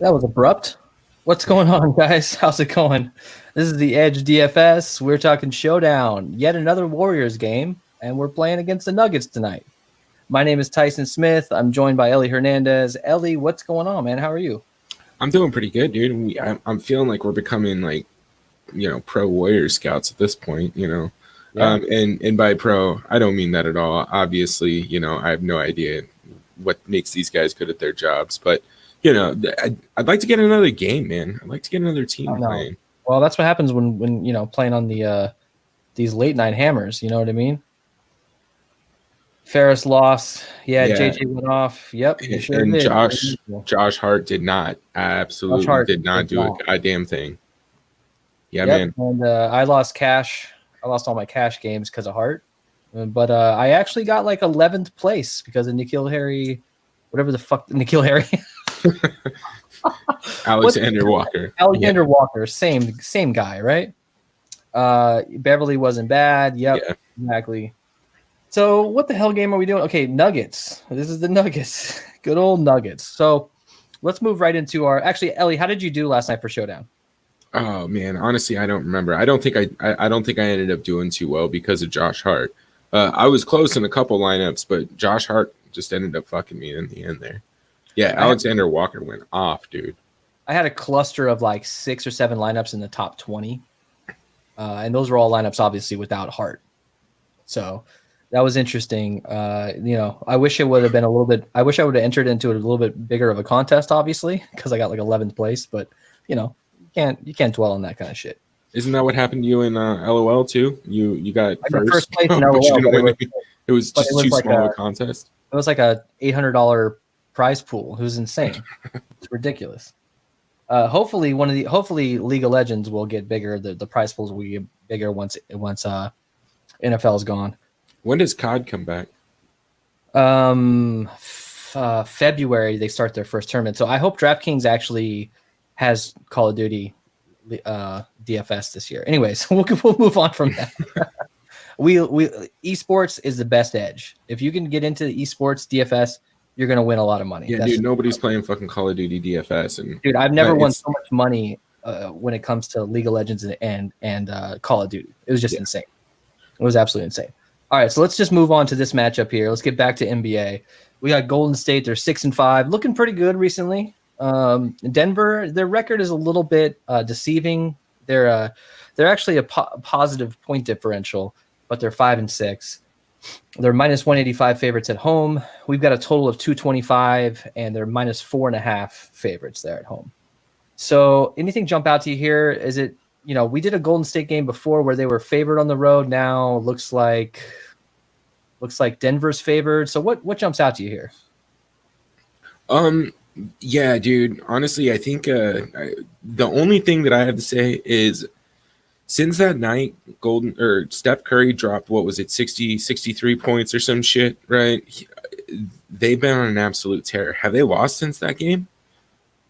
That was abrupt. What's going on, guys? How's it going? This is the Edge DFS. We're talking Showdown, yet another Warriors game, and we're playing against the Nuggets tonight. My name is Tyson Smith. I'm joined by Ellie Hernandez. Ellie, what's going on, man? How are you? I'm doing pretty good, dude. I'm feeling like we're becoming pro Warrior scouts at this point, Yeah. And by pro, I don't mean that at all. Obviously, I have no idea what makes these guys good at their jobs, but I'd like to get another game, man. I'd like to get another team playing. Well, that's what happens when playing on the these late night hammers. You know what I mean? Ferris lost. Yeah, JJ went off. Yep. Sure and did. Josh Hart did not. Absolutely did not do a goddamn thing. Yeah, man. And I lost cash. I lost all my cash games because of Hart. But I actually got like 11th place because of Nikhil Harry, whatever the fuck Nikhil Harry. Alexander Walker. Alexander Walker, same guy, right? Beverly wasn't bad. Yep, exactly. So what the hell game are we doing? Okay, Nuggets. This is the Nuggets. Good old Nuggets. So let's move right into our. Actually, Ellie, how did you do last night for Showdown? Oh man, honestly, I don't remember. I don't think I ended up doing too well because of Josh Hart. I was close in a couple lineups, but Josh Hart just ended up fucking me in the end there. Yeah, Alexander Walker went off, dude. I had a cluster of like 6 or 7 lineups in the top 20. And those were all lineups obviously without Hart. So that was interesting. I wish it would have been a little bit. I wish I would have entered into a little bit bigger of a contest, obviously, because I got like 11th place. But you can't dwell on that kind of shit. Isn't that what happened to you in LOL too? You got first place in LOL. It was just too small a contest. It was like a $800 prize pool. It was insane. It's ridiculous. Hopefully League of Legends will get bigger. The prize pools will get bigger once NFL is gone. When does COD come back? February they start their first tournament. So I hope DraftKings actually has Call of Duty DFS this year. Anyways, we'll move on from that. we esports is the best edge. If you can get into esports DFS, you're gonna win a lot of money. Yeah, dude, nobody's playing fucking Call of Duty DFS. And dude, I've never won so much money when it comes to League of Legends and Call of Duty. It was just insane. It was absolutely insane. All right, so let's just move on to this matchup here. Let's get back to NBA. We got Golden State. They're 6-5, looking pretty good recently. Denver, their record is a little bit deceiving. They're actually a positive point differential, but they're 5-6. They're minus 185 favorites at home. We've got a total of 225, and they're minus 4.5 favorites there at home. So anything jump out to you here? Is it, we did a Golden State game before where they were favored on the road. Now looks like Denver's favored. So what jumps out to you here? Yeah, dude. Honestly, I think the only thing that I have to say is since that night, Steph Curry dropped, what was it, 63 points or some shit, right? They've been on an absolute tear. Have they lost since that game?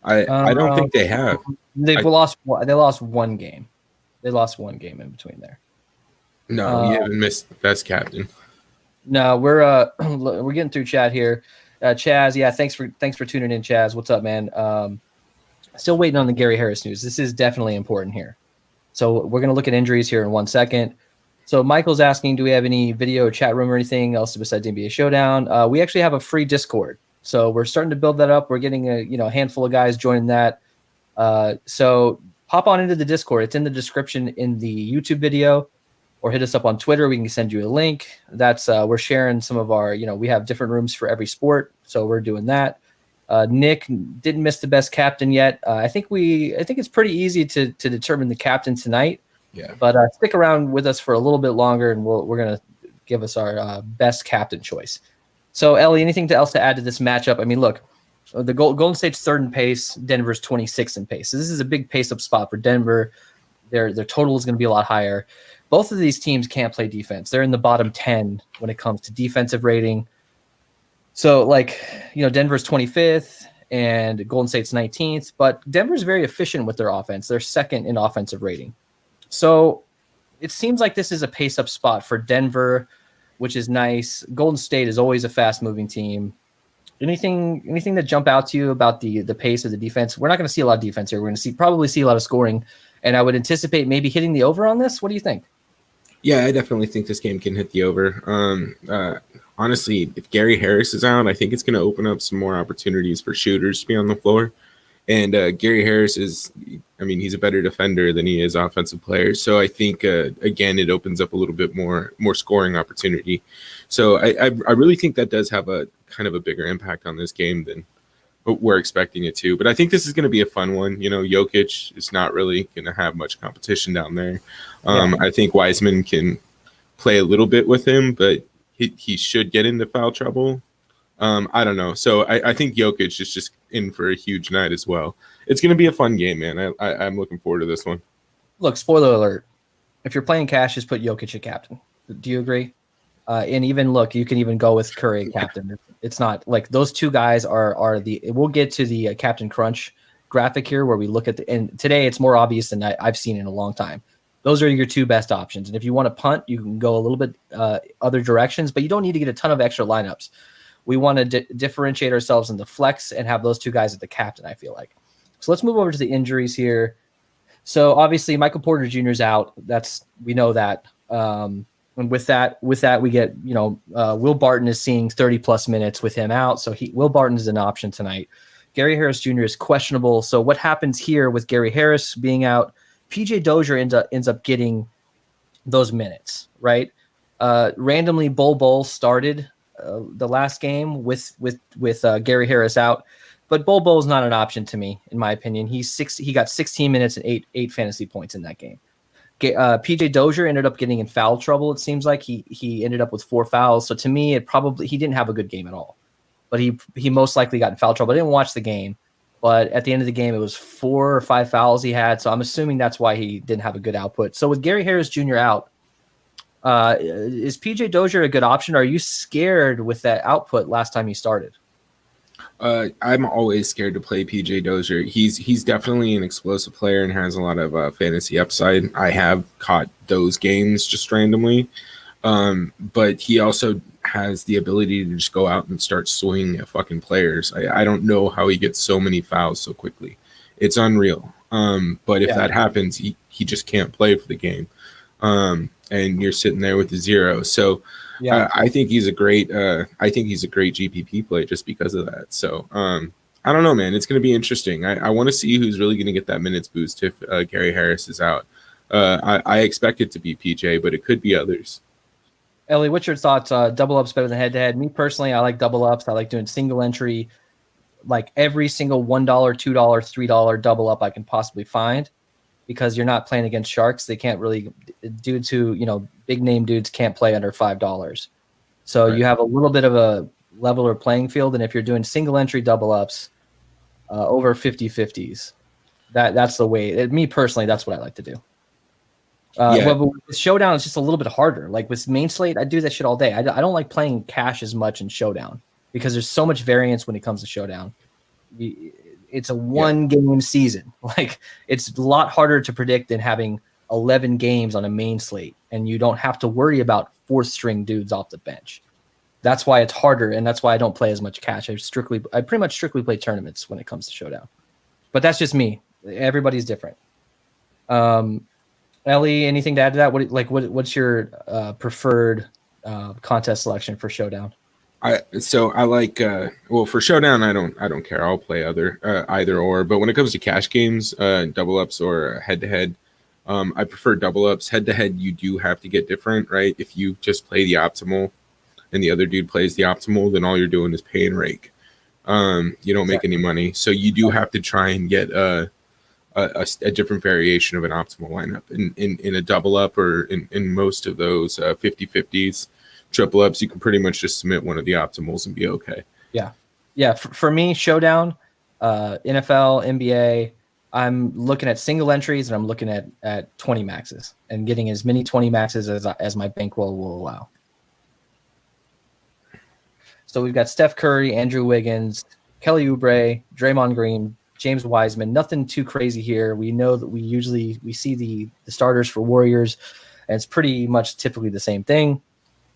I don't think they have. They lost one game. They lost one game in between there. No, you haven't missed best captain. No, we're getting through chat here. Chaz, yeah, thanks for tuning in, Chaz. What's up, man? Still waiting on the Gary Harris news. This is definitely important here. So we're going to look at injuries here in 1 second. So Michael's asking, do we have any video chat room or anything else besides NBA Showdown? We actually have a free Discord. So we're starting to build that up. We're getting a handful of guys joining that. So hop on into the Discord. It's in the description in the YouTube video, or hit us up on Twitter. We can send you a link. That's we're sharing some of our, we have different rooms for every sport. So we're doing that. Nick didn't miss the best captain yet. I think it's pretty easy to determine the captain tonight. Yeah. But stick around with us for a little bit longer, and we're gonna give us our best captain choice. So Ellie, anything else to add to this matchup? I mean, look, the Golden State's 3rd in pace, Denver's 26th in pace. So this is a big pace up spot for Denver. Their total is going to be a lot higher. Both of these teams can't play defense. They're in the bottom 10 when it comes to defensive rating. So, Denver's 25th and Golden State's 19th, but Denver's very efficient with their offense. They're 2nd in offensive rating. So it seems like this is a pace-up spot for Denver, which is nice. Golden State is always a fast-moving team. Anything that jump out to you about the pace of the defense? We're not going to see a lot of defense here. We're going to probably see a lot of scoring, and I would anticipate maybe hitting the over on this. What do you think? Yeah, I definitely think this game can hit the over. Honestly, if Gary Harris is out, I think it's going to open up some more opportunities for shooters to be on the floor. And Gary Harris he's a better defender than he is offensive player. So I think, again, it opens up a little bit more scoring opportunity. So I really think that does have a kind of a bigger impact on this game than we're expecting it to. But I think this is going to be a fun one. Jokic is not really going to have much competition down there. I think Wiseman can play a little bit with him, but he should get into foul trouble. I don't know. So I think Jokic is just in for a huge night as well. It's going to be a fun game, man. I'm looking forward to this one. Look, spoiler alert. If you're playing cash, just put Jokic at captain. Do you agree? And even look, you can even go with Curry captain. It's not like those two guys are the. We'll get to the Captain Crunch graphic here where we look at and today it's more obvious than I've seen in a long time. Those are your two best options. And if you want to punt, you can go a little bit other directions, but you don't need to get a ton of extra lineups. We want to differentiate ourselves in the flex and have those two guys at the captain, I feel like. So let's move over to the injuries here. So obviously Michael Porter Jr. is out. We know that. And with that, we get, Will Barton is seeing 30 plus minutes with him out. So Will Barton is an option tonight. Gary Harris Jr. is questionable. So what happens here with Gary Harris being out? PJ Dozier ends up getting those minutes, right? Randomly, Bol started the last game with Gary Harris out, but Bol is not an option to me, in my opinion. He got 16 minutes and eight fantasy points in that game. PJ Dozier ended up getting in foul trouble. It seems like he ended up with 4 fouls. So to me, he didn't have a good game at all, but he most likely got in foul trouble. I didn't watch the game, but at the end of the game, it was 4 or 5 fouls he had. So I'm assuming that's why he didn't have a good output. So with Gary Harris Jr. out, is PJ Dozier a good option? Or are you scared with that output last time he started? I'm always scared to play PJ Dozier. He's definitely an explosive player and has a lot of fantasy upside. I have caught those games just randomly, but he also has the ability to just go out and start swinging at fucking players. I don't know how he gets so many fouls so quickly. It's unreal. But if that happens, he just can't play for the game. And you're sitting there with the 0. So I think he's a great GPP play just because of that. So I don't know, man. It's going to be interesting. I want to see who's really going to get that minutes boost if Gary Harris is out. I expect it to be PJ, but it could be others. Ellie, what's your thoughts? Double ups better than head to head. Me personally, I like double ups. I like doing single entry, like every single $1, $2, $3 double up I can possibly find. Because you're not playing against sharks. They can't really, dudes who, big name dudes can't play under $5. So you have a little bit of a leveler playing field. And if you're doing single entry double ups over 50-50s, that's the way. Me personally, that's what I like to do. But with Showdown, it's just a little bit harder. Like with main slate, I do that shit all day. I don't like playing cash as much in Showdown because there's so much variance when it comes to Showdown. It's a one-game season. Like it's a lot harder to predict than having 11 games on a main slate, and you don't have to worry about fourth-string dudes off the bench. That's why it's harder, and that's why I don't play as much cash. I pretty much strictly play tournaments when it comes to Showdown. But that's just me. Everybody's different. Ellie, anything to add to that? What's your preferred contest selection for Showdown? I like for Showdown I don't care. I'll play either or. But when it comes to cash games, double ups or head to head, I prefer double ups. Head to head, you do have to get different, right? If you just play the optimal and the other dude plays the optimal, then all you're doing is pay and rake. You don't make any money, so you do have to try and get a different variation of an optimal lineup in a double up or in most of those 50-50s. Triple ups, you can pretty much just submit one of the optimals and be okay. Yeah. For me, Showdown, NFL, NBA, I'm looking at single entries and I'm looking at 20 maxes and getting as many 20 maxes as my bankroll will allow. So we've got Steph Curry, Andrew Wiggins, Kelly Oubre, Draymond Green, James Wiseman. Nothing too crazy here. We know that we see the starters for Warriors, and it's pretty much typically the same thing.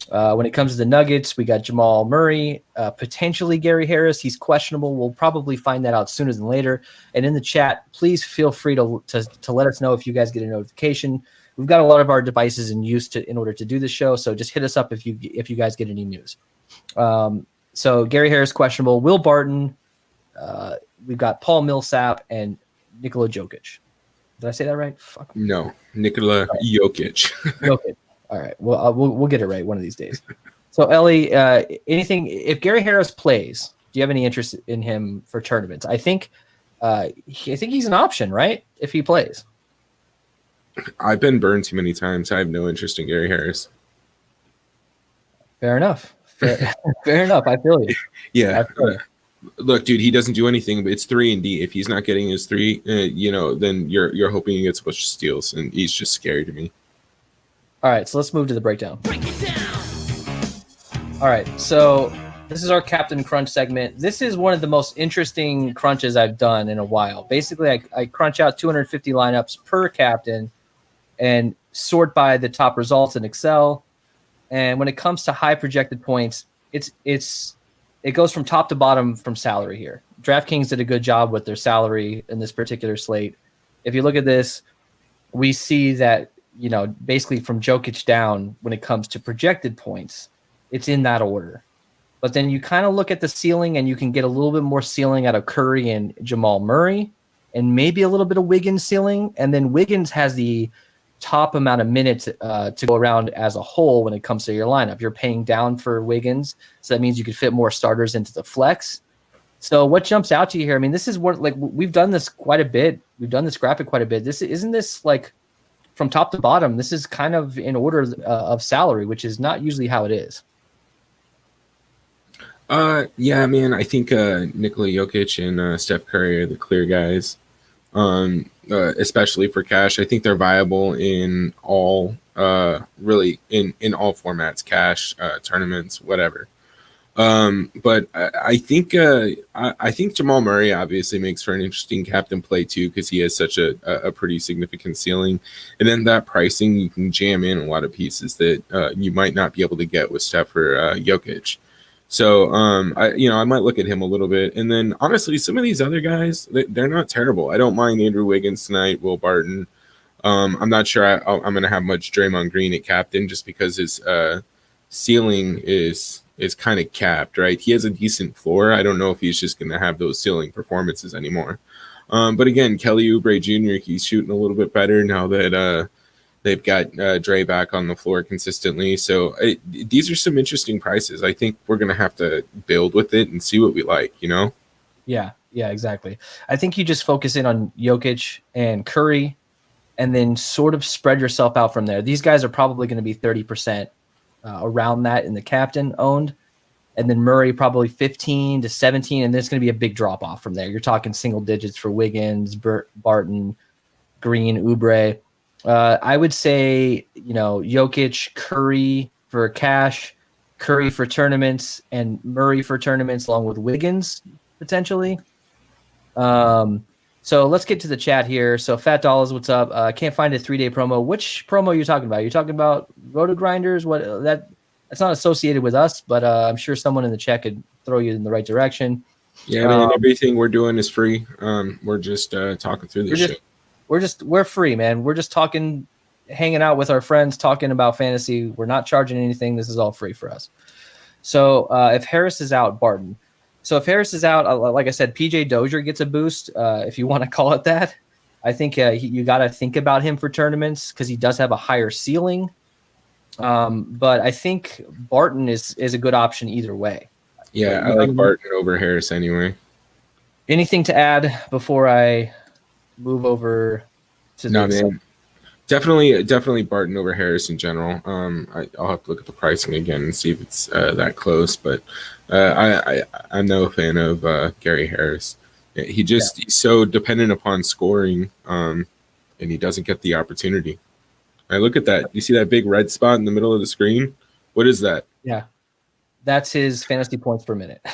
When it comes to the Nuggets, we got Jamal Murray, potentially Gary Harris. He's questionable. We'll probably find that out sooner than later. And in the chat, please feel free to let us know if you guys get a notification. We've got a lot of our devices in use in order to do this show, so just hit us up if you guys get any news. So Gary Harris questionable. Will Barton. We've got Paul Millsap and Nikola Jokic. Did I say that right? Fuck. No, Nikola Jokic. Jokic. All right. Well, we'll get it right one of these days. So, Ellie, anything? If Gary Harris plays, do you have any interest in him for tournaments? I think he's an option, right? If he plays. I've been burned too many times. I have no interest in Gary Harris. Fair enough. Fair enough. I feel you. Yeah. Look, dude, he doesn't do anything. But it's 3 and D. If he's not getting his 3, then you're hoping he gets a bunch of steals, and he's just scary to me. All right, so let's move to the breakdown. Break it down. All right, so this is our Captain Crunch segment. This is one of the most interesting crunches I've done in a while. Basically, I crunch out 250 lineups per captain and sort by the top results in Excel. And when it comes to high projected points, it goes from top to bottom from salary here. DraftKings did a good job with their salary in this particular slate. If you look at this, we see that, basically from Jokic down when it comes to projected points, it's in that order. But then you kind of look at the ceiling and you can get a little bit more ceiling out of Curry and Jamal Murray and maybe a little bit of Wiggins ceiling. And then Wiggins has the top amount of minutes to go around as a whole when it comes to your lineup. You're paying down for Wiggins, so that means you could fit more starters into the flex. So what jumps out to you here? I mean, this is what, like, we've done this quite a bit. We've done this graphic quite a bit. Isn't this like from top to bottom? This is kind of in order of salary, which is not usually how it is. Yeah, man, I think Nikola Jokic and Steph Curry are the clear guys. Especially for cash. I think they're viable in all really in all formats, cash, tournaments, whatever. But I think Jamal Murray obviously makes for an interesting captain play too, because he has such a pretty significant ceiling, and then that pricing you can jam in a lot of pieces that you might not be able to get with Steph or Jokic. So I might look at him a little bit, and then honestly, some of these other guys, they're not terrible. I don't mind Andrew Wiggins tonight, Will Barton. I'm not sure I'm going to have much Draymond Green at captain just because his ceiling is kind of capped, right? He has a decent floor. I don't know if he's just going to have those ceiling performances anymore. But again, Kelly Oubre Jr., he's shooting a little bit better now that they've got Dre back on the floor consistently. So these are some interesting prices. I think we're going to have to build with it and see what we like, Yeah, exactly. I think you just focus in on Jokic and Curry and then sort of spread yourself out from there. These guys are probably going to be 30% around that in the captain owned. And then Murray probably 15 to 17, and there's going to be a big drop off from there. You're talking single digits for Wiggins, Barton, Green, Oubre. I would say, Jokic, Curry for cash, Curry for tournaments, and Murray for tournaments, along with Wiggins potentially. So let's get to the chat here. So Fat Dollars, what's up? I can't find a 3-day promo. Which promo are you talking about? You're talking about Roto Grinders? That's not associated with us, but I'm sure someone in the chat could throw you in the right direction. Yeah, man, everything we're doing is free. We're just talking through this shit. We're free, man. We're just talking, hanging out with our friends, talking about fantasy. We're not charging anything. This is all free for us. So if Harris is out, Barton. So if Harris is out, like I said, PJ Dozier gets a boost, if you want to call it that. I think you got to think about him for tournaments because he does have a higher ceiling. But I think Barton is a good option either way. Yeah, I like Barton over Harris anyway. Anything to add before I move over to the man. Definitely Barton over Harris in general. I'll have to look at the pricing again and see if it's that close, but I'm no fan of Gary Harris. He's so dependent upon scoring, and he doesn't get the opportunity. I look at that. You see that big red spot in the middle of the screen? What is that? Yeah, that's his fantasy points per minute.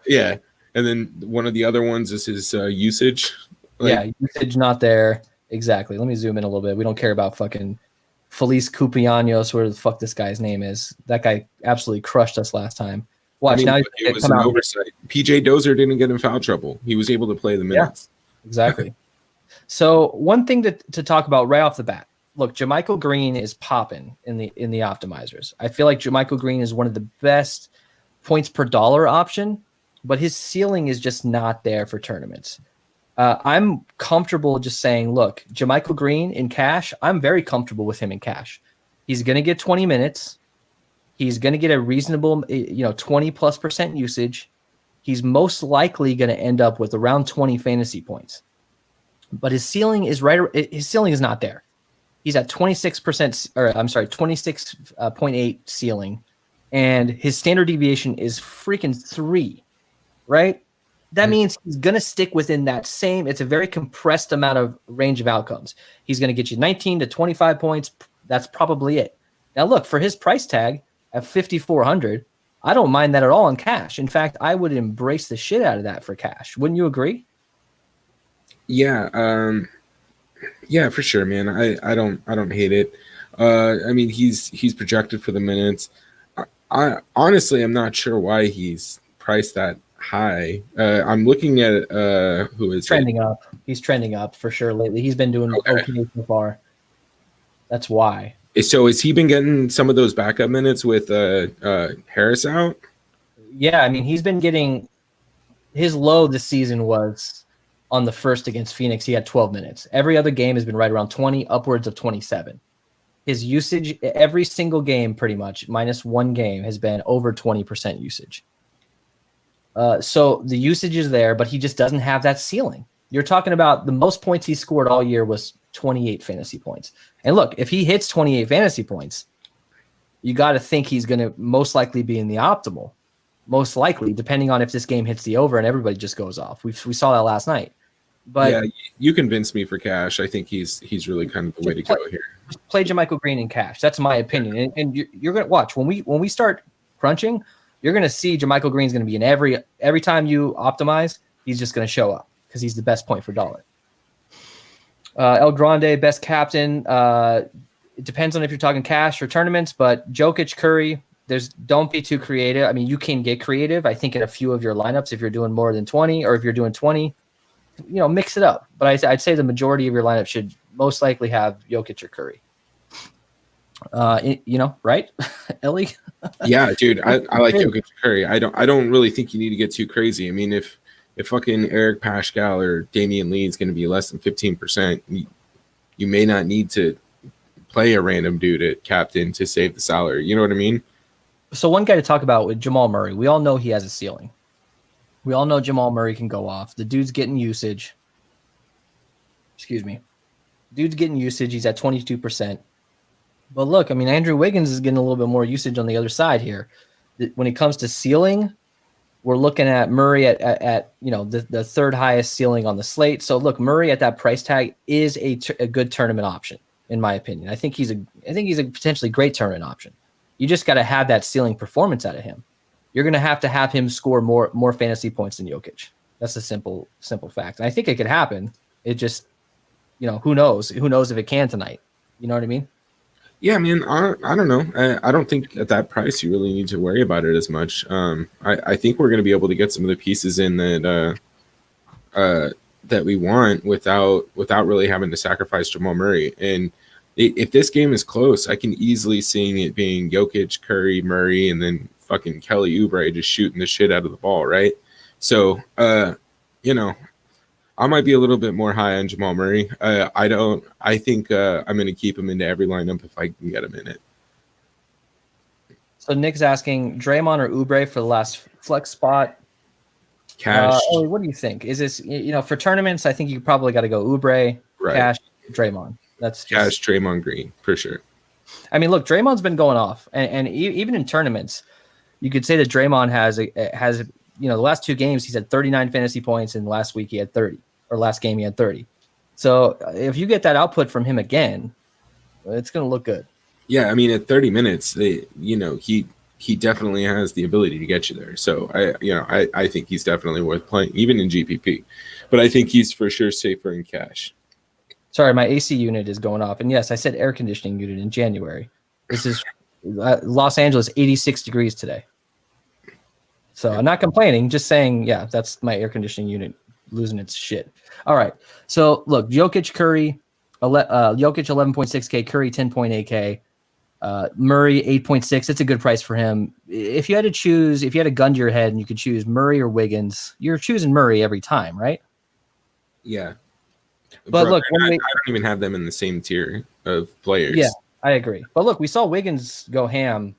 Yeah. And then one of the other ones is his usage. Usage not there. Exactly. Let me zoom in a little bit. We don't care about fucking Felice Cupianos, where the fuck this guy's name is. That guy absolutely crushed us last time. Watch now. It was an oversight. PJ Dozier didn't get in foul trouble. He was able to play the minutes. Yeah, exactly. So one thing to talk about right off the bat. Look, JaMychal Green is popping in the optimizers. I feel like JaMychal Green is one of the best points per dollar option, but his ceiling is just not there for tournaments. I'm comfortable just saying, look, JaMychal Green in cash, I'm very comfortable with him in cash. He's going to get 20 minutes. He's going to get a reasonable, 20+% usage. He's most likely going to end up with around 20 fantasy points. But his ceiling is not there. He's at 26.8 ceiling, and his standard deviation is freaking 3, right? That means he's going to stick within that same. It's a very compressed amount of range of outcomes. He's going to get you 19 to 25 points. That's probably it. Now, look, for his price tag at 5,400, I don't mind that at all in cash. In fact, I would embrace the shit out of that for cash. Wouldn't you agree? Yeah, yeah, for sure, man. I don't hate it. I mean, he's projected for the minutes. I honestly, I'm not sure why he's priced that high. I'm looking at who is trending up. He's trending up for sure lately. He's been doing okay so far. That's why. So has he been getting some of those backup minutes with Harris out? Yeah, I mean, he's been getting his low this season was on the first against Phoenix. He had 12 minutes. Every other game has been right around 20, upwards of 27. His usage every single game, pretty much minus one game, has been over 20% usage. So the usage is there, but he just doesn't have that ceiling. You're talking about the most points he scored all year was 28 fantasy points. And look, if he hits 28 fantasy points, you got to think he's going to most likely be in the optimal. Most likely, depending on if this game hits the over and everybody just goes off. We saw that last night. But yeah, you convinced me for cash. I think he's really kind of the way to go here. Just play JaMychal Green in cash. That's my opinion. And you're going to watch when we start crunching. You're going to see JaMychal Green's going to be in every time you optimize. He's just going to show up because he's the best point for dollar. El Grande, best captain. It depends on if you're talking cash or tournaments, but Jokic, Curry. Don't be too creative. I mean, you can get creative. I think in a few of your lineups, if you're doing more than 20 or if you're doing 20, mix it up. But I'd say the majority of your lineup should most likely have Jokic or Curry. Right, Ellie? Yeah, dude, I like Jokic or Curry. I don't really think you need to get too crazy. I mean, if fucking Eric Pascal or Damian Lee is going to be less than 15%, you may not need to play a random dude at captain to save the salary. You know what I mean? So one guy to talk about with Jamal Murray, we all know he has a ceiling. We all know Jamal Murray can go off. The dude's getting usage. Excuse me. Dude's getting usage. He's at 22%. But look, I mean, Andrew Wiggins is getting a little bit more usage on the other side here. When it comes to ceiling, we're looking at Murray at the third highest ceiling on the slate. So look, Murray at that price tag is a good tournament option, in my opinion. I think he's a potentially great tournament option. You just got to have that ceiling performance out of him. You're going to have him score more fantasy points than Jokic. That's a simple fact. And I think it could happen. It just, who knows? Who knows if it can tonight? You know what I mean? Yeah, man, I don't know. I don't think at that price you really need to worry about it as much. I think we're going to be able to get some of the pieces in that we want without really having to sacrifice Jamal Murray. And if this game is close, I can easily see it being Jokic, Curry, Murray, and then fucking Kelly Oubre just shooting the shit out of the ball, right? So, I might be a little bit more high on Jamal Murray. I think I'm going to keep him into every lineup if I can get him in it. So Nick's asking Draymond or Oubre for the last flex spot. Cash. What do you think? Is this, for tournaments, I think you probably got to go Oubre, right. Cash, Draymond. That's Cash, Draymond Green, for sure. I mean, look, Draymond's been going off. And even in tournaments, you could say that Draymond has the last two games, he's had 39 fantasy points, and last week he had 30, or last game he had 30. So if you get that output from him again, it's going to look good. Yeah, I mean, at 30 minutes, he definitely has the ability to get you there. So I think he's definitely worth playing, even in GPP. But I think he's for sure safer in cash. Sorry, my AC unit is going off. And yes, I said air conditioning unit in January. This is Los Angeles, 86 degrees today. So I'm not complaining, just saying, yeah, that's my air conditioning unit losing its shit. All right. So look, Jokic, Curry, Jokic 11.6K, Curry 10.8K, Murray 8.6. It's a good price for him. If you had a gun to your head and you could choose Murray or Wiggins, you're choosing Murray every time, right? Yeah. But look, I don't even have them in the same tier of players. Yeah, I agree. But look, we saw Wiggins go ham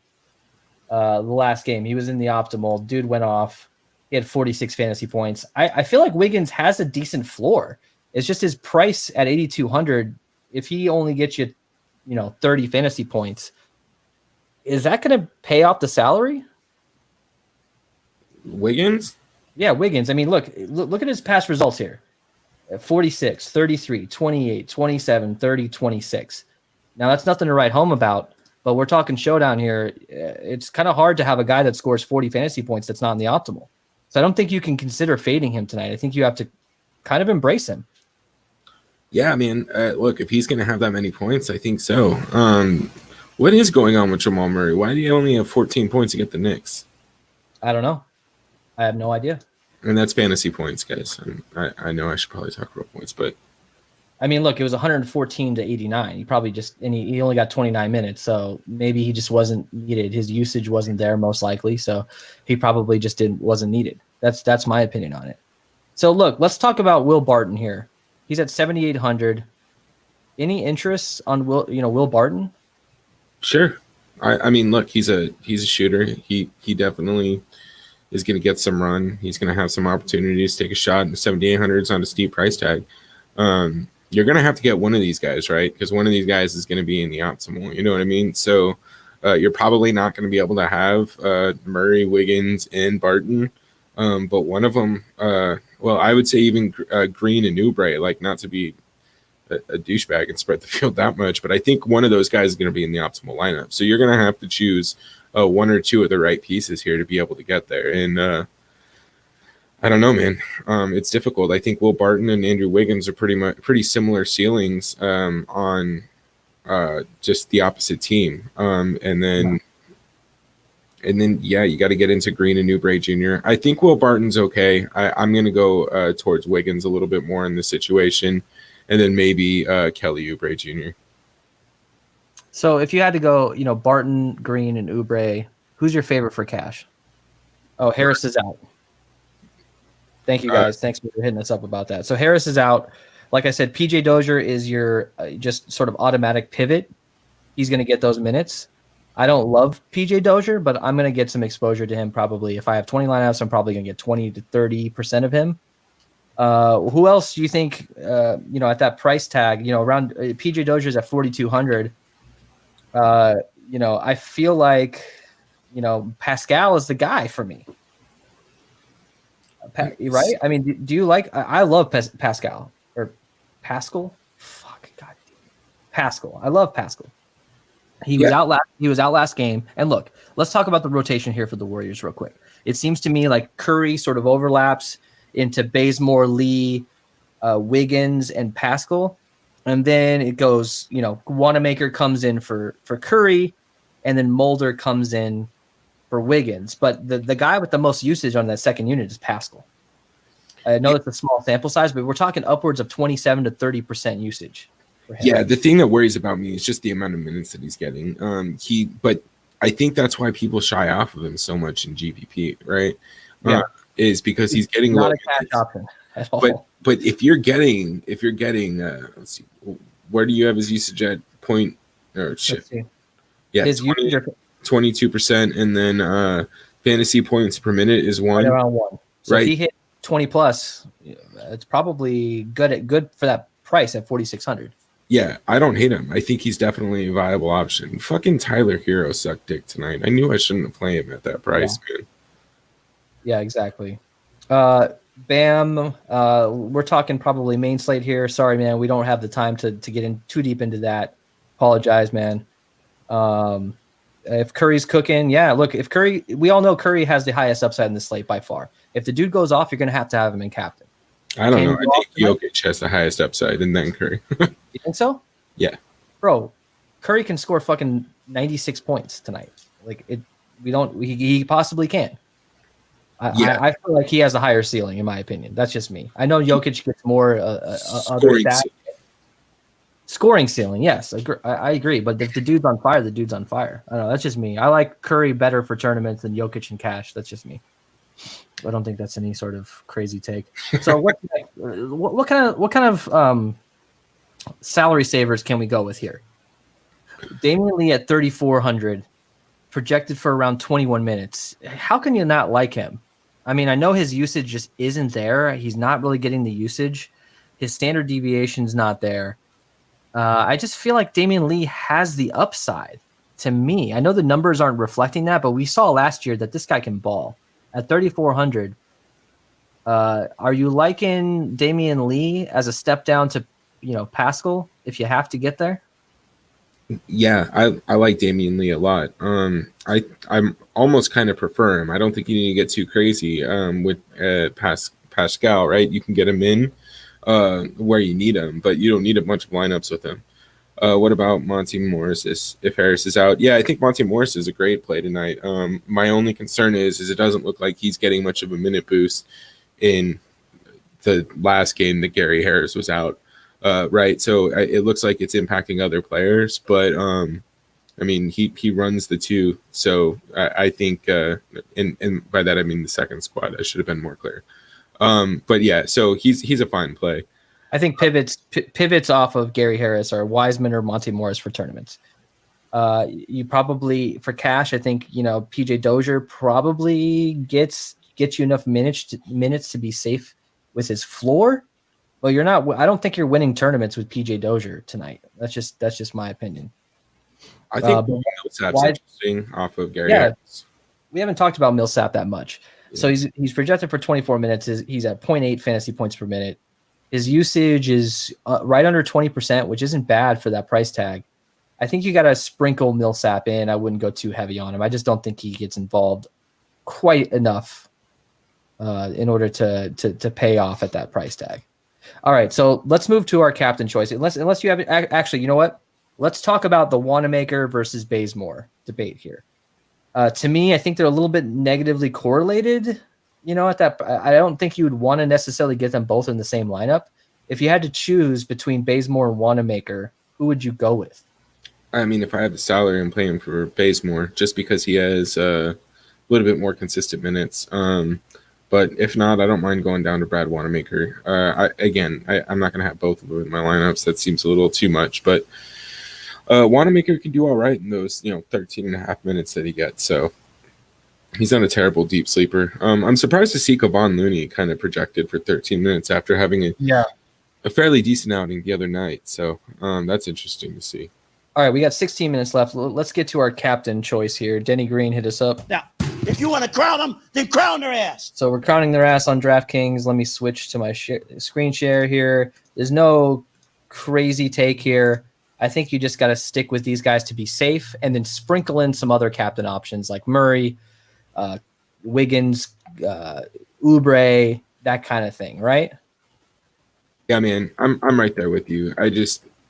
the last game. He was in the optimal. Dude went off. He had 46 fantasy points. I feel like Wiggins has a decent floor. It's just his price at 8,200. If he only gets you, 30 fantasy points, is that going to pay off the salary? Wiggins? Yeah, Wiggins. I mean, look at his past results here. 46, 33, 28, 27, 30, 26. Now, that's nothing to write home about, but we're talking showdown here. It's kind of hard to have a guy that scores 40 fantasy points that's not in the optimal. So I don't think you can consider fading him tonight. I think you have to kind of embrace him. Yeah, I mean, look, if he's going to have that many points, I think so. What is going on with Jamal Murray? Why do you only have 14 points to get the Knicks? I don't know. I have no idea. And that's fantasy points, guys. I know I should probably talk real points, but I mean, look, it was 114 to 89. He probably he only got 29 minutes, so maybe he just wasn't needed. His usage wasn't there, most likely, so he probably just wasn't needed. That's my opinion on it. So look, let's talk about Will Barton here. He's at 7,800. Any interest on Will Barton? Sure. I mean, look, he's a shooter. He definitely is going to get some run. He's going to have some opportunities to take a shot. And 7,800 is on a steep price tag. You're going to have to get one of these guys, right? Because one of these guys is going to be in the optimal. You know what I mean? So you're probably not going to be able to have Murray, Wiggins, and Barton. But one of them, I would say even Green and Oubre, like not to be a douchebag and spread the field that much, but I think one of those guys is going to be in the optimal lineup. So you're going to have to choose one or two of the right pieces here to be able to get there. And I don't know, man. It's difficult. I think Will Barton and Andrew Wiggins are pretty similar ceilings on just the opposite team. And then you got to get into Green and Oubre Jr. I think Will Barton's okay. I'm going to go towards Wiggins a little bit more in this situation, and then maybe Kelly Oubre Jr. So if you had to go, Barton, Green, and Oubre, who's your favorite for cash? Oh, Harris is out. Thank you, guys. Thanks for hitting us up about that. So Harris is out. Like I said, PJ Dozier is your just sort of automatic pivot. He's going to get those minutes. I don't love PJ Dozier, but I'm going to get some exposure to him probably. If I have 20 lineups, I'm probably going to get 20 to 30% of him. Who else do you think, at that price tag, around PJ Dozier's at 4,200. I feel like, Pascal is the guy for me. Right? I mean, do you like? I love Pascal or Pascal. Fuck, God, Pascal. I love Pascal. He was out last game. And look, let's talk about the rotation here for the Warriors real quick. It seems to me like Curry sort of overlaps into Bazemore, Lee, Wiggins, and Pascal, and then it goes. Wanamaker comes in for Curry, and then Mulder comes in for Wiggins, but the guy with the most usage on that second unit is Pascal. I know it's a small sample size, but we're talking upwards of 27 to 30% usage for him. Yeah, the thing that worries about me is just the amount of minutes that he's getting. But I think that's why people shy off of him so much in GPP, right? Yeah, is because he's getting not a cash option at all. But if you're getting, let's see, where do you have his usage at? Point or shit? Yeah, his usage 22%, and then fantasy points per minute is one. Right around one. So right. If he hit 20 plus, it's probably good for that price at 4,600. Yeah, I don't hate him. I think he's definitely a viable option. Fucking Tyler Hero sucked dick tonight. I knew I shouldn't have played him at that price, man. Yeah, exactly. Bam. We're talking probably main slate here. Sorry, man. We don't have the time to get in too deep into that. Apologize, man. If Curry's cooking, look, if Curry, we all know Curry has the highest upside in the slate by far. If the dude goes off, you're going to have him in captain. I don't Can know. he I go off think tonight? Jokic has the highest upside, and then Curry. You think so? Yeah. Bro, Curry can score fucking 96 points tonight. Like it, he possibly can. Yeah. I feel like he has a higher ceiling, in my opinion. That's just me. I know Jokic gets more other Scoring. stats. Scoring ceiling, yes, I agree. But if the dude's on fire, the dude's on fire. I don't know. That's just me. I like Curry better for tournaments than Jokic and Cash. That's just me. I don't think that's any sort of crazy take. So what kind of salary savers can we go with here? Damian Lee at 3,400, projected for around 21 minutes. How can you not like him? I mean, I know his usage just isn't there. He's not really getting the usage. His standard deviation's not there. I just feel like Damian Lee has the upside to me. I know the numbers aren't reflecting that, but we saw last year that this guy can ball. At 3,400, are you liking Damian Lee as a step down to, Pascal if you have to get there? Yeah, I like Damian Lee a lot. I'm almost kind of prefer him. I don't think you need to get too crazy with Pascal, right? You can get him in where you need him, but you don't need a bunch of lineups with him. What about Monty Morris if Harris is out? Yeah, I think Monty Morris is a great play tonight. My only concern is it doesn't look like he's getting much of a minute boost in the last game that Gary Harris was out. Right, so it looks like it's impacting other players, but I mean he runs the two, so I think and by that I mean the second squad. I should have been more clear. But yeah, so he's a fine play. I think pivots off of Gary Harris are Wiseman or Monty Morris for tournaments. You probably for Cash, I think PJ Dozier probably gets you enough minutes to be safe with his floor. Well, you're not. I don't think you're winning tournaments with PJ Dozier tonight. That's just my opinion. I think Millsap's interesting off of Gary Harris. We haven't talked about Millsap that much. Yeah. So he's projected for 24 minutes. He's at 0.8 fantasy points per minute. His usage is right under 20%, which isn't bad for that price tag. I think you got to sprinkle Millsap in. I wouldn't go too heavy on him. I just don't think he gets involved quite enough in order to pay off at that price tag. All right, so let's move to our captain choice. Unless you have actually, you know what? Let's talk about the Wanamaker versus Bazemore debate here. To me, I think they're a little bit negatively correlated. At that, I don't think you would want to necessarily get them both in the same lineup. If you had to choose between Bazemore and Wanamaker, who would you go with? I mean, if I have the salary, I'm playing for Bazemore just because he has a little bit more consistent minutes. But if not, I don't mind going down to Brad Wanamaker. I'm not going to have both of them in my lineups. That seems a little too much. But Wanamaker can do all right in those 13 and a half minutes that he gets. So he's not a terrible deep sleeper. I'm surprised to see Kevon Looney kind of projected for 13 minutes after having a fairly decent outing the other night. So that's interesting to see. All right, we got 16 minutes left. Let's get to our captain choice here. Denny Green, hit us up. Now, if you want to crown them, then crown their ass. So we're crowning their ass on DraftKings. Let me switch to my screen share here. There's no crazy take here. I think you just got to stick with these guys to be safe and then sprinkle in some other captain options like Murray, Wiggins, Oubre, that kind of thing, right? Yeah, man, I'm right there with you.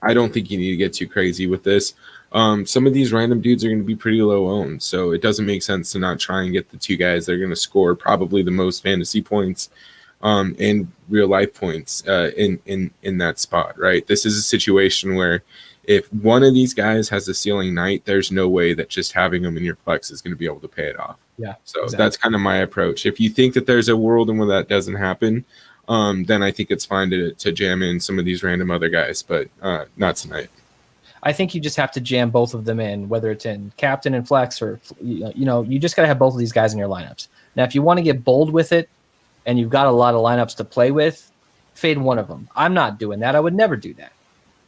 I don't think you need to get too crazy with this. Some of these random dudes are going to be pretty low owned, so it doesn't make sense to not try and get the two guys that are going to score probably the most fantasy points and real life points in that spot, right? This is a situation where if one of these guys has a ceiling night, there's no way that just having them in your flex is going to be able to pay it off. Yeah. So That's kind of my approach. If you think that there's a world in where that doesn't happen, then I think it's fine to jam in some of these random other guys, but not tonight. I think you just have to jam both of them in, whether it's in captain and flex or, you just got to have both of these guys in your lineups. Now, if you want to get bold with it and you've got a lot of lineups to play with, fade one of them. I'm not doing that. I would never do that.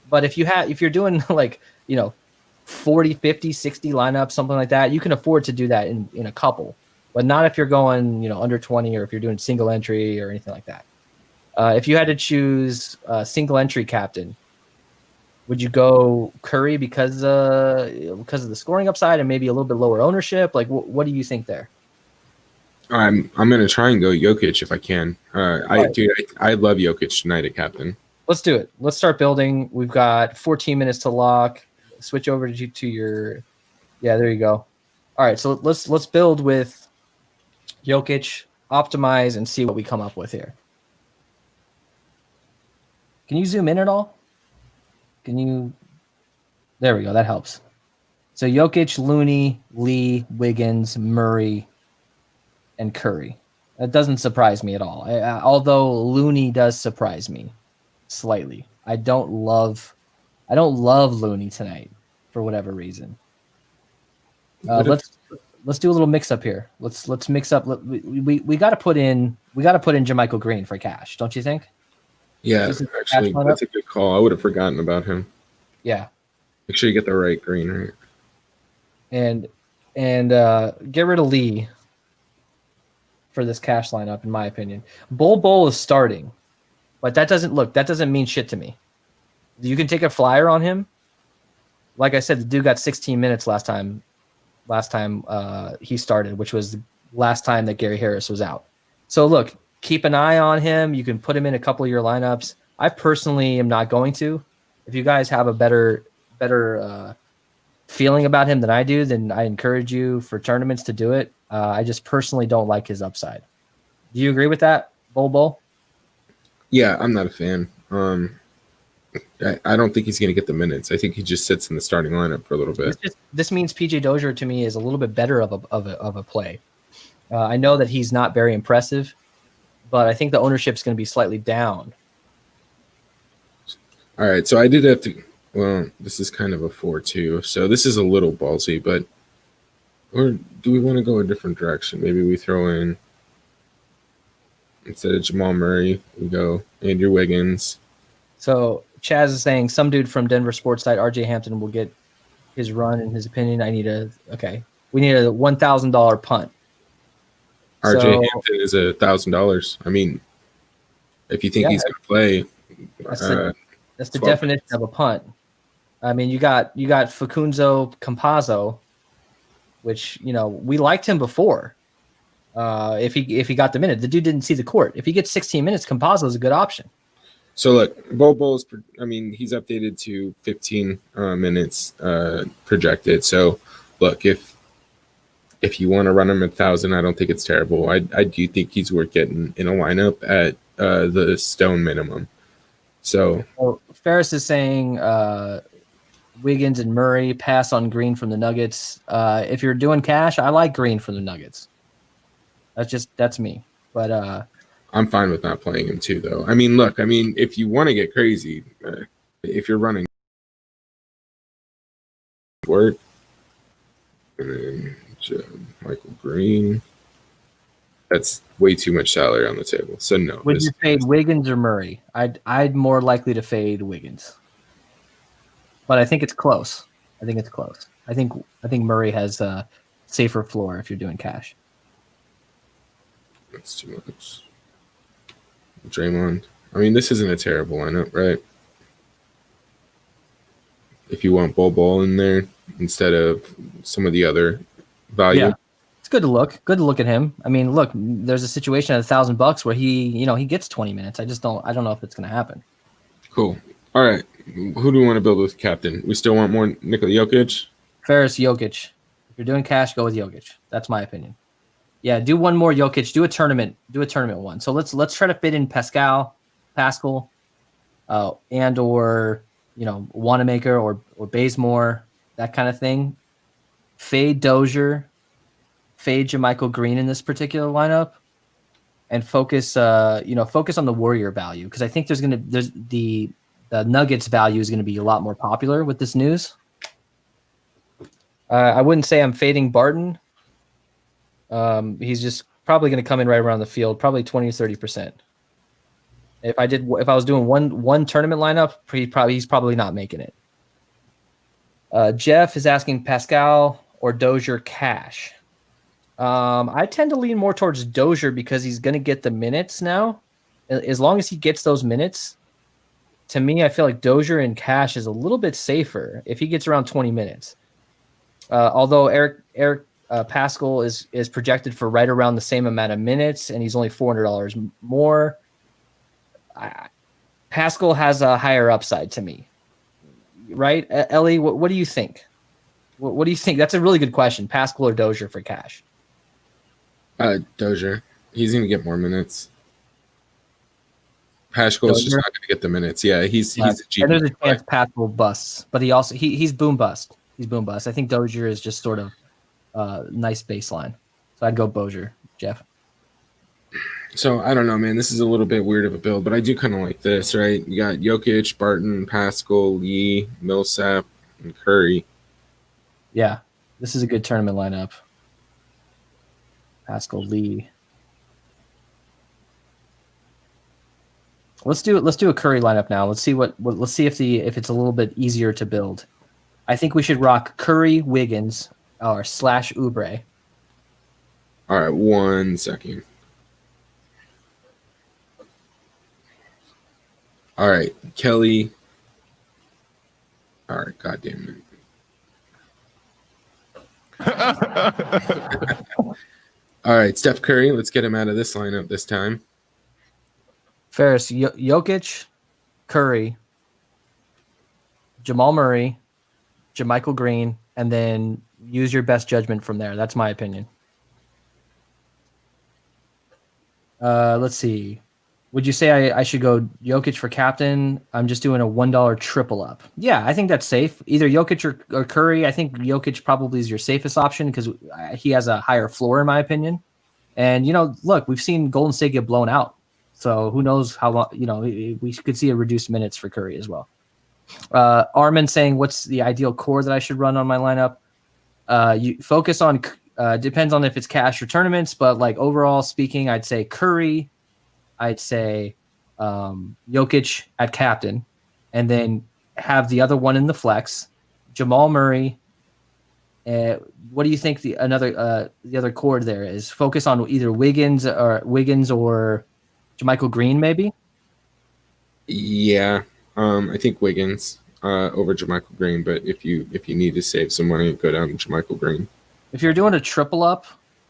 But if you're doing 40, 50, 60 lineups, something like that, you can afford to do that in a couple, but not if you're going, under 20 or if you're doing single entry or anything like that. If you had to choose a single entry captain, would you go Curry because of the scoring upside and maybe a little bit lower ownership? Like, what do you think there? I'm gonna try and go Jokic if I can. I love Jokic tonight at captain. Let's do it. Let's start building. We've got 14 minutes to lock. Switch over to your. Yeah, there you go. All right, so let's build with Jokic, optimize, and see what we come up with here. Can you zoom in at all? Can you? There we go. That helps. So Jokic, Looney, Lee, Wiggins, Murray, and Curry. That doesn't surprise me at all. Although Looney does surprise me slightly. I don't love Looney tonight for whatever reason. Let's do a little mix up here. Let's mix up. We got to put in Jermichael Green for cash, don't you think? Yeah, actually, that's a good call. I would have forgotten about him. Yeah. Make sure you get the right Green, right? And get rid of Lee for this cash lineup, in my opinion. Bol is starting, but that doesn't mean shit to me. You can take a flyer on him. Like I said, the dude got 16 minutes last time he started, which was the last time that Gary Harris was out. So look, keep an eye on him. You can put him in a couple of your lineups. I personally am not going to. If you guys have a better feeling about him than I do, then I encourage you for tournaments to do it. I just personally don't like his upside. Do you agree with that, Bol? Yeah, I'm not a fan. I don't think he's going to get the minutes. I think he just sits in the starting lineup for a little bit. This means PJ Dozier to me is a little bit better of a play. I know that he's not very impressive, but I think the ownership is going to be slightly down. All right, so I did have to. Well, this is kind of a 4-2, so this is a little ballsy, but or do we want to go a different direction? Maybe we throw in, instead of Jamal Murray, we go Andrew Wiggins. So Chaz is saying some dude from Denver sports site, RJ Hampton, will get his run in his opinion. We need a $1,000 punt. RJ Hampton is $1,000. I mean, if you think he's going to play, that's the definition of a punt. I mean, you got Facunzo Campazzo, which we liked him before. If he got the minute, the dude didn't see the court. If he gets 16 minutes, Campazzo is a good option. So look, Bol's. I mean, he's updated to 15 minutes projected. So look, if you want to run him at 1,000, I don't think it's terrible. I do think he's worth getting in a lineup at the Stone minimum. So Ferris is saying Wiggins and Murray, pass on Green from the Nuggets. If you're doing cash, I like Green from the Nuggets. That's me. But I'm fine with not playing him too, though. I mean, look, if you want to get crazy, if you're running work, and then Michael Green, that's way too much salary on the table. So no. Would you fade Wiggins or Murray? I'd more likely to fade Wiggins, but I think it's close. I think Murray has a safer floor if you're doing cash. That's too much. Draymond. I mean, this isn't a terrible lineup, right? If you want Bol in there instead of some of the other value. Yeah. It's good to look. Good to look at him. I mean, look, there's a situation at $1,000 where he gets 20 minutes. I don't know if it's going to happen. Cool. All right. Who do we want to build with captain? We still want more Nikola Jokic? Ferris, Jokic. If you're doing cash, go with Jokic. That's my opinion. Yeah, do one more Jokic. Do a tournament one. So let's try to fit in Pascal, and or Wanamaker or Bazemore, that kind of thing. Fade Dozier, fade Jermichael Green in this particular lineup, and focus on the Warrior value, because I think there's the Nuggets value is going to be a lot more popular with this news. I wouldn't say I'm fading Barton. He's just probably going to come in right around the field, probably 20 or 30%. If I was doing one tournament lineup, he's probably not making it. Jeff is asking Pascal or Dozier cash. I tend to lean more towards Dozier because he's going to get the minutes now. As long as he gets those minutes, to me, I feel like Dozier in cash is a little bit safer if he gets around 20 minutes. Although Eric Pascal is projected for right around the same amount of minutes, and he's only $400 more. Pascal has a higher upside to me, right? Ellie, what do you think? What do you think? That's a really good question. Pascal or Dozier for cash? Dozier. He's going to get more minutes. Pascal's just not going to get the minutes. Yeah, he's a GPP. And there's a chance Pascal busts, but he's boom bust. He's boom bust. I think Dozier is just sort of nice baseline. So I'd go Dozier, Jeff. So I don't know, man. This is a little bit weird of a build, but I do kind of like this, right? You got Jokic, Barton, Pascal, Lee, Millsap, and Curry. Yeah, this is a good tournament lineup. Pascal, Lee. Let's do a Curry lineup now. Let's see let's see if it's a little bit easier to build. I think we should rock Curry, Wiggins, or / Oubre. All right, 1 second. All right, Kelly. All right, goddamn it. All right, Steph Curry. Let's get him out of this lineup this time. Ferris, Jokic, Curry, Jamal Murray, JaMychal Green, and then use your best judgment from there. That's my opinion. Let's see. Would you say I should go Jokic for captain? I'm just doing a $1 triple up. Yeah, I think that's safe. Either Jokic or Curry. I think Jokic probably is your safest option because he has a higher floor, in my opinion. And, look, we've seen Golden State get blown out. So who knows how long, we could see a reduced minutes for Curry as well. Armin saying, what's the ideal core that I should run on my lineup? You focus on, depends on if it's cash or tournaments, but like overall speaking, I'd say Curry, I'd say Jokic at captain, and then have the other one in the flex, Jamal Murray. What do you think the other core there is? Focus on either Wiggins or JaMychal Green, maybe? Yeah, I think Wiggins over JaMychal Green, but if you need to save some money, go down to JaMychal Green. If you're doing a triple up,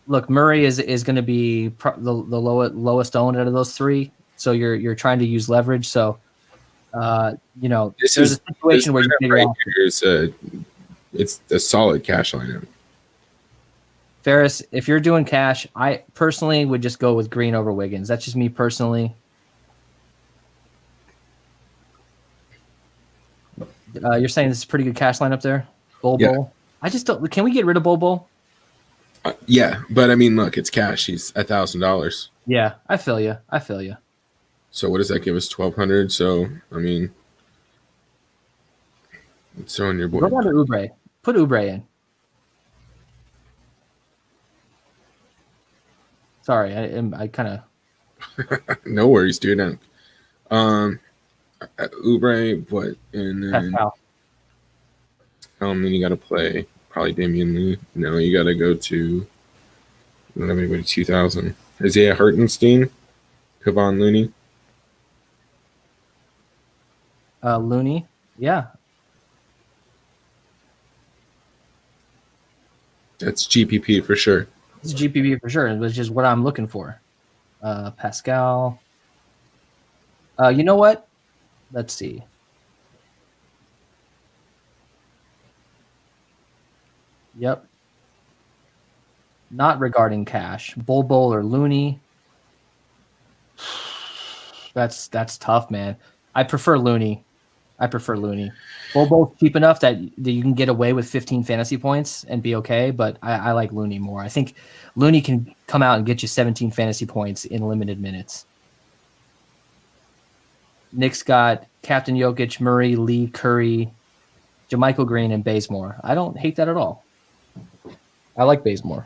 look, Murray is going to be the lowest owned out of those three, so you're trying to use leverage. So, there's a situation where you figure out it's a solid cash lineup. Ferris, if you're doing cash, I personally would just go with Green over Wiggins. That's just me personally. You're saying this is a pretty good cash lineup there? Bowl. I just don't. Can we get rid of Bowl? Yeah, but I mean, look, it's cash. He's $1,000. Yeah, I feel you. So what does that give us? 1,200. So I mean, it's on your board. Go down to Oubre. Put Oubre in. Sorry, I kind of. No worries, dude. Oubre, what? And then Pascal. Then you got to play probably Damian Lee. No, you got to go to. I don't have anybody 2,000. Isaiah Hartenstein, Kevon Looney. Looney, yeah. That's GPP for sure. It's GPP for sure. It was just what I'm looking for. Pascal. You know what? Let's see. Yep. Not regarding cash. Bull or Looney. That's tough, man. I prefer Looney. Bull's cheap enough that you can get away with 15 fantasy points and be okay, but I like Looney more. I think Looney can come out and get you 17 fantasy points in limited minutes. Nick's got Captain Jokic, Murray, Lee, Curry, JaMychal Green, and Bazemore. I don't hate that at all. I like Bazemore.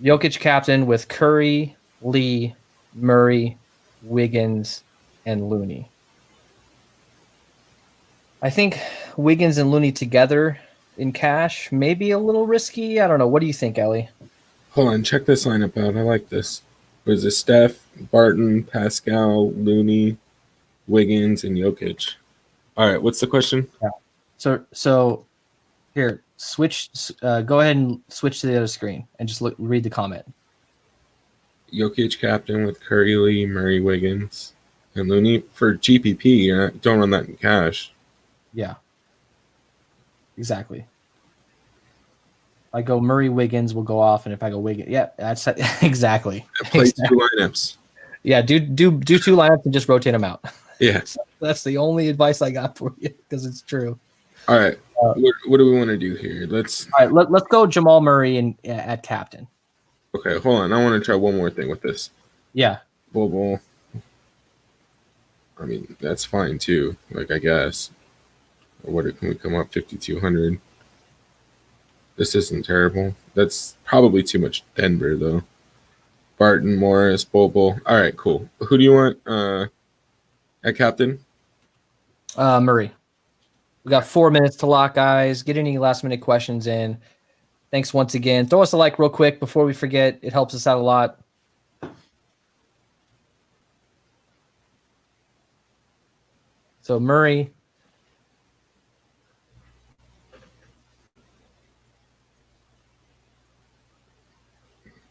Jokic captain with Curry, Lee, Murray, Wiggins, and Looney. I think Wiggins and Looney together in cash may be a little risky. I don't know. What do you think, Ellie? Hold on. Check this lineup out. I like this. Was it Steph, Barton, Pascal, Looney, Wiggins, and Jokic? All right. What's the question? Yeah. So here, Go ahead and switch to the other screen and just read the comment. Jokic captain with Curry, Lee, Murray, Wiggins, and Looney for GPP. Don't run that in cash. Yeah. Exactly. I go Murray, Wiggins will go off, and if I go Wiggins, yeah, that's exactly. Play 2 lineups. Yeah, do 2 lineups and just rotate them out. Yeah. That's the only advice I got for you because it's true. All right. What do we want to do here? Let's go Jamal Murray at captain. Okay, hold on. I want to try one more thing with this. Yeah. Bull. I mean, that's fine too. Like, I guess. What can we come up 5,200? This isn't terrible. That's probably too much Denver though. Barton, Morris, Bobo. All right, cool. Who do you want at captain? Murray. We got 4 minutes to lock, guys. Get any last minute questions in. Thanks once again. Throw us a like real quick before we forget. It helps us out a lot. So Murray.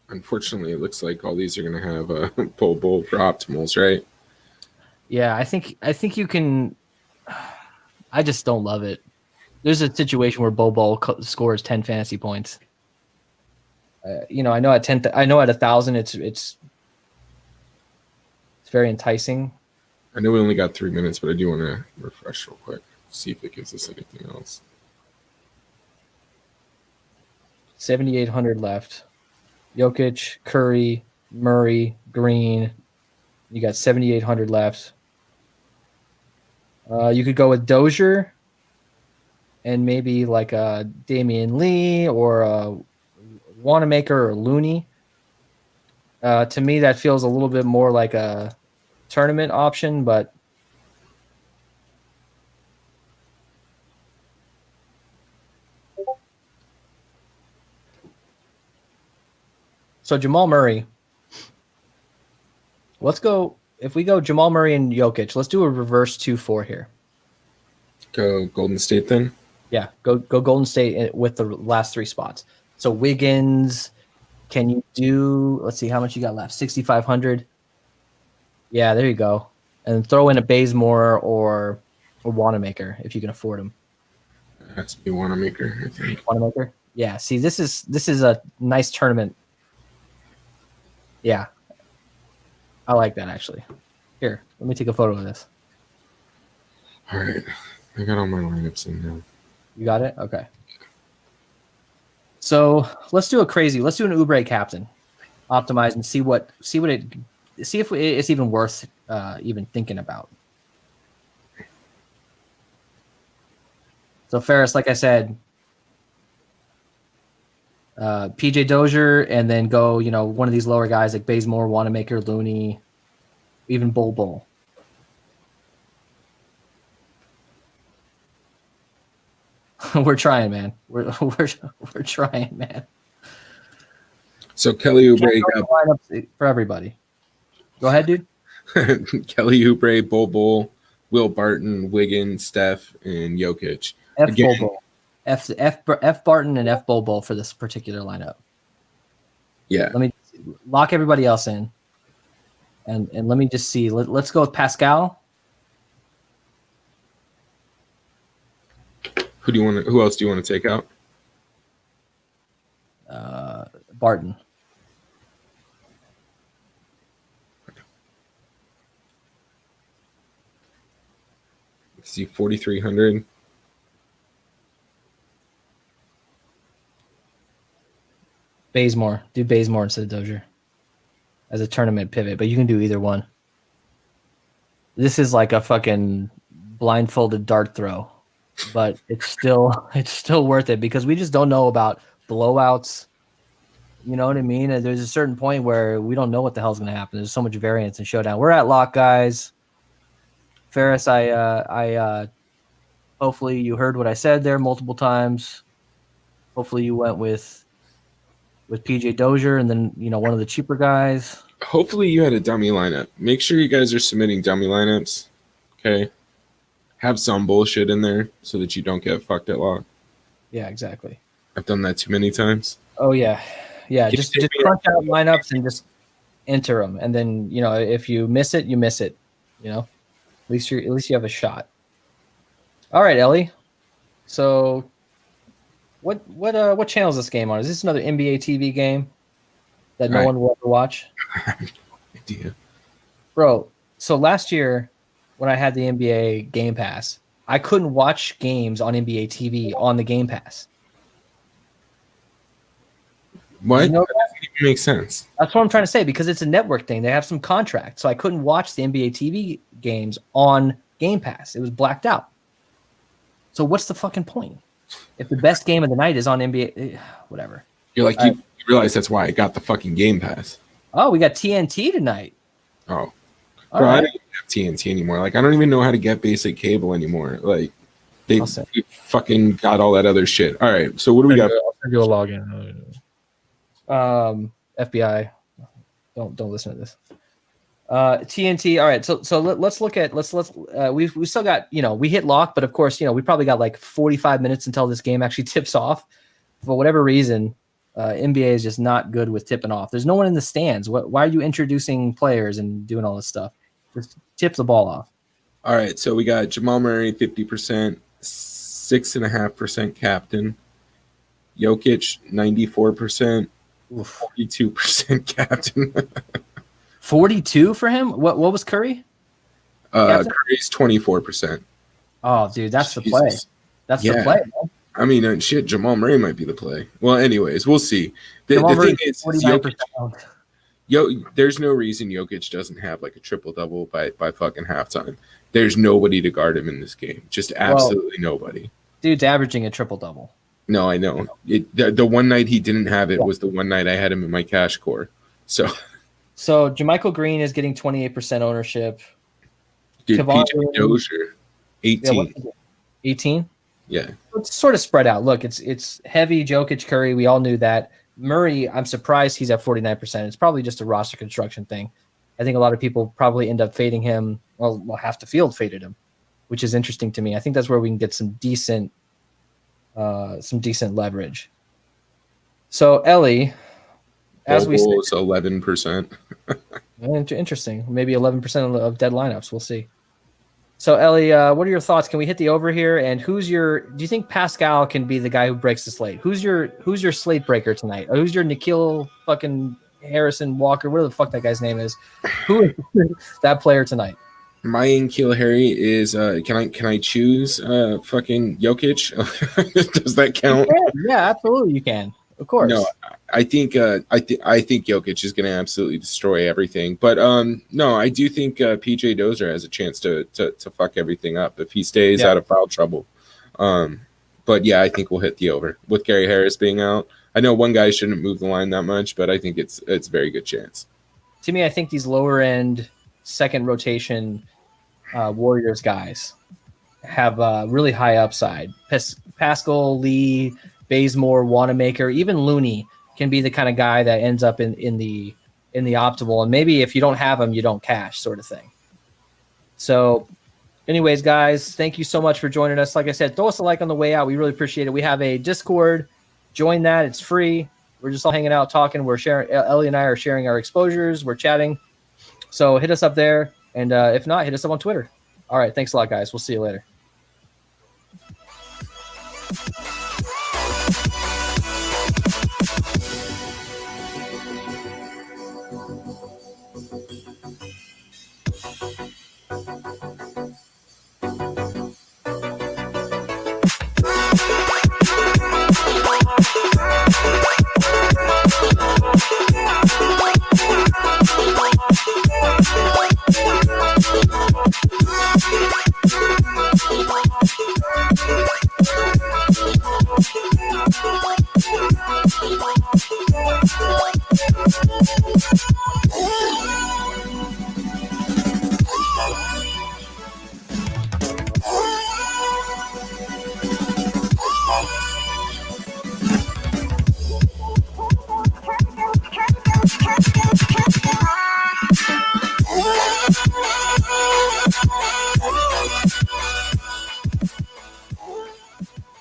Unfortunately, it looks like all these are going to have a Bobo for optimals, right? Yeah, I think you can. I just don't love it. There's a situation where Bobo scores 10 fantasy points. I know at 10. I know at 1,000, it's very enticing. I know we only got 3 minutes, but I do want to refresh real quick, see if it gives us anything else. 7,800 left. Jokic, Curry, Murray, Green. You got 7,800 left. You could go with Dozier and maybe like a Damian Lee or a Wanamaker or Looney. To me, that feels a little bit more like a tournament option, but so Jamal Murray. Let's go. If we go Jamal Murray and Jokic, let's do a reverse 2-4 here. Go Golden State then? Yeah, go Golden State with the last 3 spots. So Wiggins, can you do, let's see how much you got left, 6,500? Yeah, there you go. And throw in a Bazemore or Wanamaker if you can afford him. It has to be Wanamaker, I think. Wanamaker? Yeah, see, this is a nice tournament. Yeah. I like that, actually. Here, let me take a photo of this. All right. I got all my lineups in now. You got it? Okay. So let's do an Oubre captain. Optimize and see if it's even worth even thinking about. So Ferris, like I said, PJ Dozier, and then go, one of these lower guys like Bazemore, Wanamaker, Looney, even Bull. We're trying, man. We're trying, man. So Kelly Oubre got lineups for everybody. Go ahead, dude. Kelly Oubre, Bobo, Will Barton, Wiggins, Steph, and Jokic. F Barton and F Bobo for this particular lineup. Yeah. Let me lock everybody else in, and let me just see. Let's go with Pascal. Who else do you want to take out? Barton. Let's see, 4,300. Bazemore. Do Bazemore instead of Dozier as a tournament pivot, but you can do either one. This is like a fucking blindfolded dart throw, but it's still worth it because we just don't know about blowouts. You know what I mean? And there's a certain point where we don't know what the hell's going to happen. There's so much variance in Showdown. We're at lock, guys. Ferris, I hopefully you heard what I said there multiple times. Hopefully you went with PJ Dozier and then, one of the cheaper guys. Hopefully you had a dummy lineup. Make sure you guys are submitting dummy lineups. Okay. Have some bullshit in there so that you don't get fucked at lock. Yeah, exactly. I've done that too many times. Oh yeah, yeah. Can Just you take me crunch out lineups and just enter them, and then if you miss it, you miss it. At least you have a shot. All right, Ellie. So, what channel is this game on? Is this another NBA TV game that no one will ever watch? Idea. Bro, so last year when I had the NBA Game Pass, I couldn't watch games on NBA TV on the Game Pass. What? That doesn't even make sense. That's what I'm trying to say, because it's a network thing. They have some contract, so I couldn't watch the NBA TV games on Game Pass. It was blacked out. So what's the fucking point? If the best game of the night is on NBA, whatever. You're like, you realize that's why I got the fucking Game Pass. Oh, we got TNT tonight. Oh. All Bro, right. I don't even have TNT anymore. Like, I don't even know how to get basic cable anymore. Like, they fucking got all that other shit. All right, so what do we got? I'll send you a login. FBI, don't listen to this. TNT. All right, so let's look at we still got we hit lock, but of course we probably got like 45 minutes until this game actually tips off. For whatever reason, NBA is just not good with tipping off. There's no one in the stands. Why are you introducing players and doing all this stuff? Just tip the ball off. All right, so we got Jamal Murray 50%, 6.5% captain. Jokic 94%, 42% captain. 42 for him. What was Curry? Curry's 24%. Oh, dude, that's Jesus. the play. That's the play. Man. I mean, shit, Jamal Murray might be the play. Well, anyways, we'll see. The thing is, there's no reason Jokic doesn't have like a triple-double by fucking halftime. There's nobody to guard him in this game. Just absolutely nobody. Dude's averaging a triple-double. No, I know. The one night he didn't have it was the one night I had him in my cash core. So JaMychal Green is getting 28% ownership. Dude, PJ Dozier, 18. 18? Yeah. It's sort of spread out. Look, it's heavy Jokic, Curry. We all knew that. Murray, I'm surprised he's at 49%. It's probably just a roster construction thing. I think a lot of people probably end up fading him. Well, half the field faded him, which is interesting to me. I think that's where we can get some decent leverage. So, Ellie, as we said, 11%. Interesting. Maybe 11% of dead lineups. We'll see. So, Ellie, what are your thoughts? Can we hit the over here? And do you think Pascal can be the guy who breaks the slate? Who's your slate breaker tonight? Or who's your Nikhil fucking Harrison Walker? Whatever the fuck that guy's name is. Who is that player tonight? My N'Keal Harry is can I choose fucking Jokic? Does that count? Yeah, absolutely you can. Of course. No, I think Jokic is going to absolutely destroy everything. But no, I do think PJ Dozier has a chance to fuck everything up if he stays out of foul trouble. But yeah, I think we'll hit the over with Gary Harris being out. I know one guy shouldn't move the line that much, but I think it's a very good chance. To me, I think these lower end second rotation Warriors guys have really high upside. Pascal, Lee, Bazemore, Wanamaker, even Looney can be the kind of guy that ends up in the optimal. And maybe if you don't have him, you don't cash, sort of thing. So anyways, guys, thank you so much for joining us. Like I said, throw us a like on the way out. We really appreciate it. We have a Discord. Join that. It's free. We're just all hanging out, talking. We're sharing. Ellie and I are sharing our exposures. We're chatting. So hit us up there. And if not, hit us up on Twitter. All right. Thanks a lot, guys. We'll see you later.